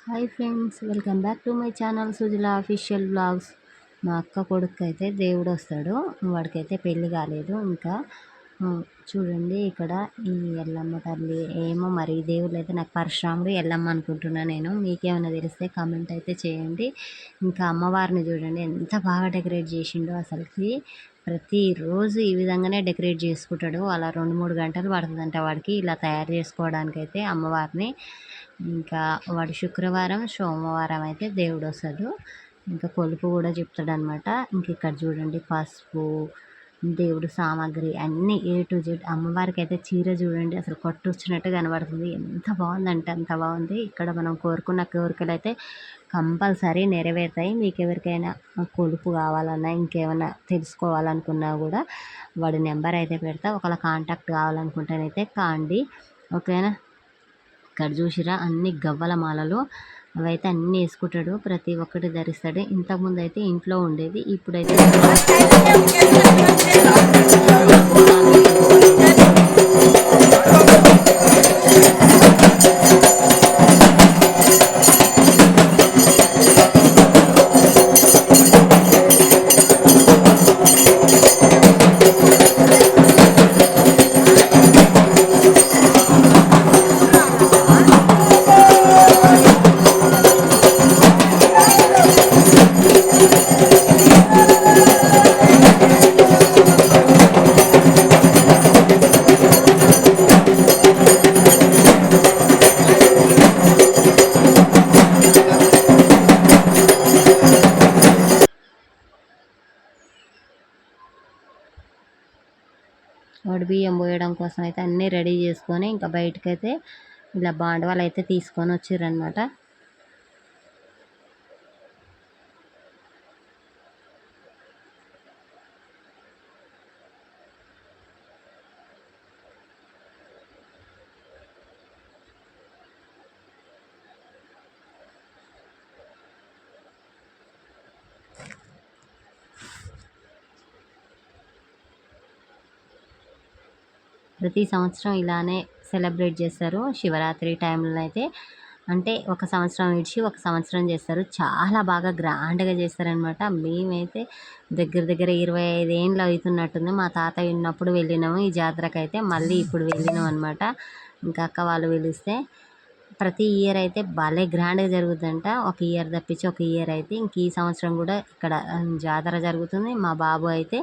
Hi friends, welcome back to my channel Sujala official vlogs. మా అక్క కొడుకు అయితే దేవుడు వస్తాడు, వాడికైతే పెళ్ళి కాలేదు ఇంకా. చూడండి ఇక్కడ ఈ ఎల్లమ్మ తల్లి ఏమో మరి ఈ దేవుళ్ళు అయితే నాకు పరశురాముడు ఎల్లమ్మ అనుకుంటున్నా నేను. మీకేమైనా తెలిస్తే కామెంట్ అయితే చేయండి. ఇంకా అమ్మవారిని చూడండి ఎంత బాగా డెకరేట్ చేసిండో అసలుకి. ప్రతిరోజు ఈ విధంగానే డెకరేట్ చేసుకుంటాడు. అలా 2-3 గంటలు పడుతుందంట వాడికి ఇలా తయారు చేసుకోవడానికైతే అమ్మవారిని. ఇంకా వాడు శుక్రవారం సోమవారం అయితే దేవుడు వస్తాడు. ఇంకా కొలుపు కూడా చెప్తాడనమాట. ఇంక ఇక్కడ చూడండి పసుపు, దేవుడు సామాగ్రి అన్నీ A to Z. అమ్మవారికి అయితే చీర చూడండి అసలు కొట్టొచ్చినట్టు కనబడుతుంది. ఎంత బాగుందంటే అంత బాగుంది. ఇక్కడ మనం కోరుకున్న కోరికలు అయితే కంపల్సరీ నెరవేరుతాయి. మీకు ఎవరికైనా కొలుపు కావాలన్నా ఇంకేమైనా తెలుసుకోవాలనుకున్నా కూడా వాడి నెంబర్ అయితే పెడతా. ఒకవేళ కాంటాక్ట్ కావాలనుకుంటేనైతే కాండి, ఓకేనా. ఇక్కడ చూసిరా అన్ని గవ్వల మాలలు, అవైతే అన్నీ వేసుకుంటాడు, ప్రతి ఒక్కటి ధరిస్తాడు. ఇంతకుముందు అయితే ఇంట్లో ఉండేది, ఇప్పుడైతే వాడు బియ్యం పోయడం కోసం అయితే అన్నీ రెడీ చేసుకొని ఇంకా బయటకైతే ఇలా బాండవాళ్ళు అయితే తీసుకొని వచ్చిర్రనమాట. ప్రతి సంవత్సరం ఇలానే సెలబ్రేట్ చేస్తారు శివరాత్రి టైంలో అయితే. అంటే ఒక సంవత్సరం విడిచి ఒక సంవత్సరం చేస్తారు. చాలా బాగా గ్రాండ్గా చేస్తారనమాట. మేమైతే దగ్గర దగ్గర 25 ఏండ్లు అవుతున్నట్టుంది. మా తాతయ్య ఉన్నప్పుడు వెళ్ళినాము ఈ జాతరకి అయితే, మళ్ళీ ఇప్పుడు వెళ్ళినాం అనమాట. ఇంకా అక్క వాళ్ళు పిలిస్తే ప్రతి ఇయర్ అయితే భలే గ్రాండ్గా జరుగుతుందంట. ఒక ఇయర్ తప్పించి ఒక ఇయర్ అయితే ఇంక ఈ సంవత్సరం కూడా ఇక్కడ జాతర జరుగుతుంది. మా బాబు అయితే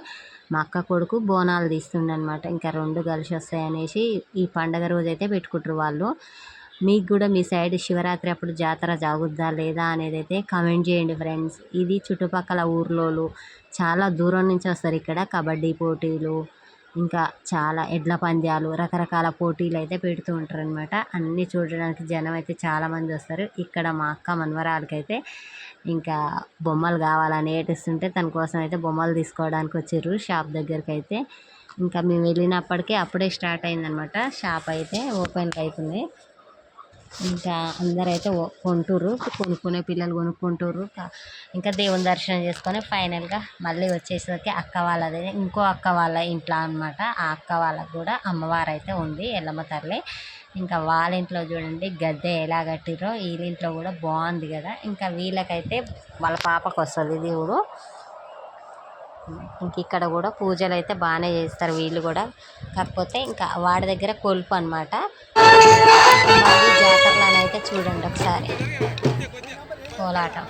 మా అక్క కొడుకు బోనాలు తీస్తుండనమాట. ఇంకా 2 కలిసి వస్తాయి అనేసి ఈ పండగ రోజు అయితే పెట్టుకుంటారు వాళ్ళు. మీకు కూడా మీ సైడ్ శివరాత్రి అప్పుడు జాతర జాగుద్దా లేదా అనేది అయితే కామెంట్ చేయండి ఫ్రెండ్స్. ఇది చుట్టుపక్కల ఊర్లోలు చాలా దూరం నుంచి వస్తారు. ఇక్కడ కబడ్డీ పోటీలు, ఇంకా చాలా ఎడ్ల పంద్యాలు, రకరకాల పోటీలు అయితే పెడుతూ ఉంటారు అనమాట. అన్నీ చూడడానికి జనం అయితే చాలామంది వస్తారు. ఇక్కడ మా అక్క మనవరాలకైతే ఇంకా బొమ్మలు కావాలని ఏడుస్తుంటే తన కోసం అయితే బొమ్మలు తీసుకోవడానికి వచ్చారు షాప్ దగ్గరికి అయితే. ఇంకా మేము వెళ్ళినప్పటికీ అప్పుడే స్టార్ట్ అయిందనమాట. షాప్ అయితే ఓపెన్కి అవుతుంది. ఇంకా అందరైతే కొంటుర్రు, కొనుక్కునే పిల్లలు కొనుక్కుంటుర్రు. ఇంకా దేవుని దర్శనం చేసుకొని ఫైనల్గా మళ్ళీ వచ్చేసరికి అక్క వాళ్ళది ఇంకో అక్క వాళ్ళ ఇంట్లో అనమాట. ఆ అక్క వాళ్ళకు కూడా అమ్మవారు అయితే ఉంది, ఎల్లమ్మ తల్లి. ఇంకా వాళ్ళ ఇంట్లో చూడండి గద్దె ఎలా కట్టిరో, వీళ్ళింట్లో కూడా బాగుంది కదా. ఇంకా వీళ్ళకైతే వాళ్ళ పాపకు వస్తుంది దేవుడు. ఇంక ఇక్కడ కూడా పూజలు అయితే బాగానే చేస్తారు వీళ్ళు కూడా. కాకపోతే ఇంకా వాడి దగ్గర కొలుపు అనమాట. జాతరలోనైతే చూడండి ఒకసారి కోలాటం.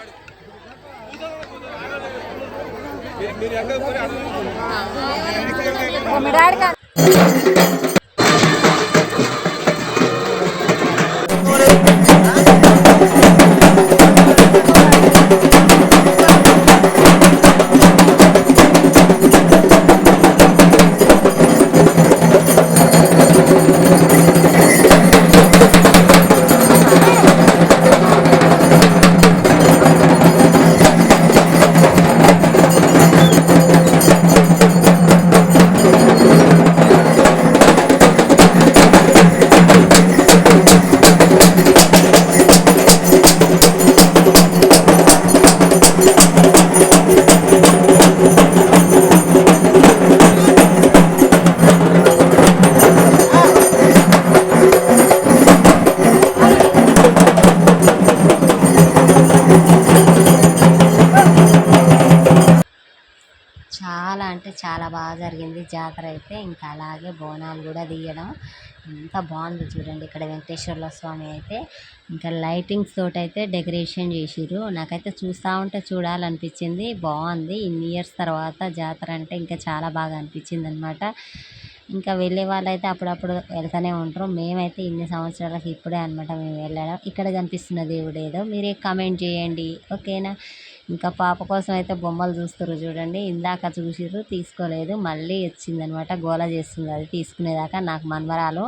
చాలా బాగా జరిగింది జాతర అయితే. ఇంకా అలాగే బోనాలు కూడా తీయడం ఎంత బాగుంది చూడండి. ఇక్కడ వెంకటేశ్వర్ల స్వామి అయితే ఇంకా లైటింగ్స్ తోటైతే డెకరేషన్ చేసిర్రు. నాకైతే చూస్తూ ఉంటే చూడాలనిపించింది. బాగుంది. ఇన్ని ఇయర్స్ తర్వాత జాతర అంటే ఇంకా చాలా బాగా అనిపించింది అనమాట. ఇంకా వెళ్ళే వాళ్ళైతే అప్పుడప్పుడు వెళ్తూనే ఉంటారు. మేమైతే ఇన్ని సంవత్సరాలకి ఇప్పుడే అనమాట మేము వెళ్ళడం. ఇక్కడ కనిపిస్తున్న దేవుడు ఏదో మీరే కామెంట్ చేయండి, ఓకేనా. ఇంకా పాప కోసం అయితే బొమ్మలు చూస్తారు చూడండి. ఇందాక చూసిర్రు, తీసుకోలేదు, మళ్ళీ వచ్చిందనమాట. గోల చేస్తుంది అది తీసుకునేదాకా. నాకు మనవరాలు,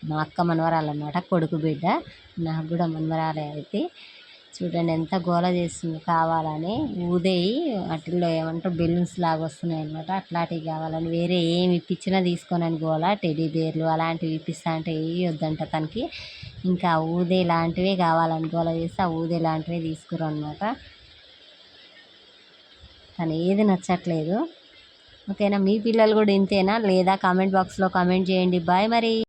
మా అక్క మనవరాలు అనమాట, కొడుకు బిడ్డ. నాకు కూడా మనవరాలే అయితే. చూడండి ఎంత గోల చేస్తుంది కావాలని. ఊదేయి వాటిల్లో ఏమంటారు బెలూన్స్ లాగా వస్తున్నాయి అనమాట. అట్లాంటివి కావాలని, వేరే ఏమి ఇప్పించినా తీసుకోనని గోల. టెడ్డీ బేర్లు అలాంటివి ఇప్పిస్తా అంటే ఏ వద్దంట తనకి. ఇంకా ఊదే లాంటివే కావాలని గోల చేస్తే ఆ ఊదే లాంటివే తీసుకురు అనమాట. తను ఏది నచ్చట్లేదు, ఓకేనా. మీ పిల్లలు కూడా ఇంతేనా లేదా కామెంట్ బాక్స్లో కామెంట్ చేయండి. బాయ్ మరి.